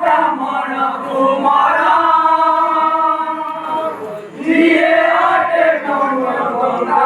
ব্রাহ্মণ কুমার দিয়ে আটে গঙ্গা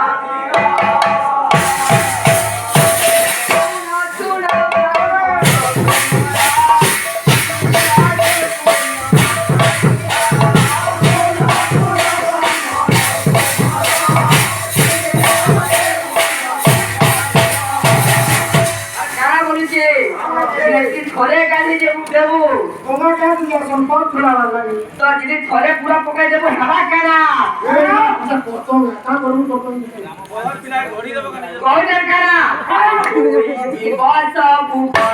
थोड़े गाली जे देबो कोमा का दिया संपर्क खुलावा लागी तो जिदि थोड़े पूरा पकाई देबो हवा केना अच्छा तो का करू तो बहुत पिला घोड़ी देबो कने कोई डर केना ई बस बुपा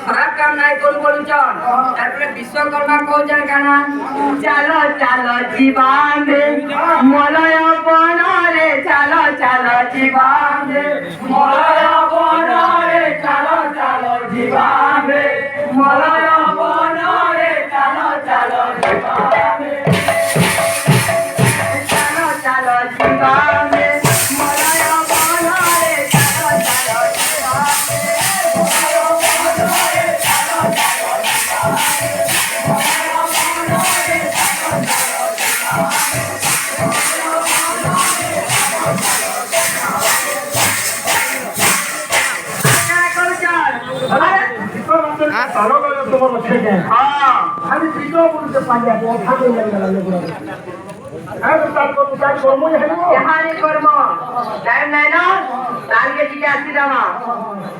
खराब काम नहीं करू बोलू चल तारपरे विश्वकर्मा कहजन काना चलो चलो जीवान दे मलय बन रे चलो चलो जीवान दे मलय बन रे चलो चलो जीवान दे मलय बन रे चलो चलो जीवान दे चलो चलो जीवान दे मलय बन रे चलो चलो जीवान दे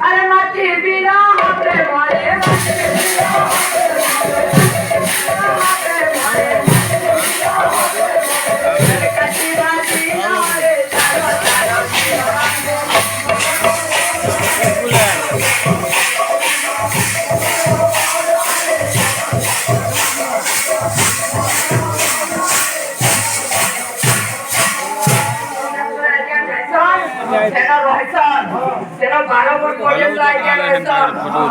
अरे माटी बिना होते मोरे तेरा 12 पर पॉइंट आइया ऐसा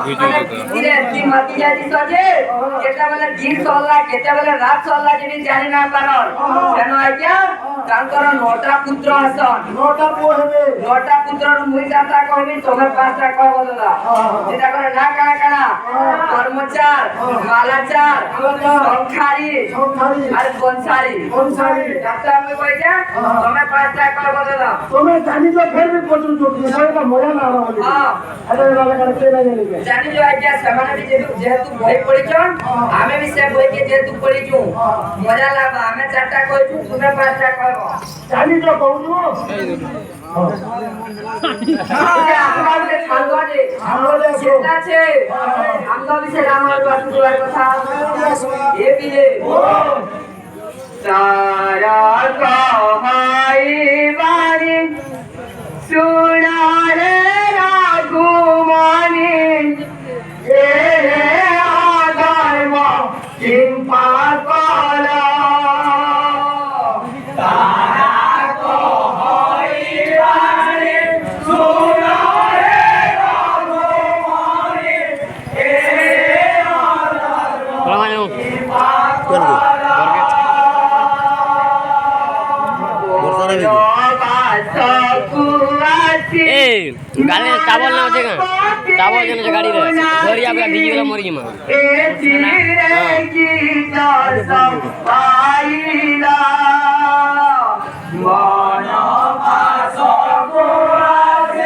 धीरे धीरे मतिया दिसजे केटा बेले दिन चलला केटा बेले रात चलला जिनि जानि ना पारन केन आइया तांकर नोटा पुत्र हसन नोटा पुओ हेबे नोटा पुत्र मुई जाता कहबी तमे पांचटा कह बोलला जेटा करे ना काना काना कर्मचार मालाचार संखारी और बंसारी डाक्टर में कहिया तमे पांचटा कह बोलला तमे जानि तो फिर भी पचुन जोटी का मजा ना आवा बोली अरे वाला करके ना जानि जानि जो आज्ञा समाने भी जेहेतु भय पड़िचन आमे भी से भय के जेहेतु पड़िचू मजा लाबा आमे चारटा कहू तुमे पांचटा कहबो जानि तो कहू আমার যে ছাগলে আমাদের যেটা আছে আমরা বিছে আমার বাসুলার কথা এ বিলে সারা কামাই বাড়ি সোনারে রাগুমানি এ রে আগার মা চিম্পা কলা गाड़ी चावल ना होचे का चावल जने गाड़ी रे धरिया पूरा भिजी गेला मरि गेमा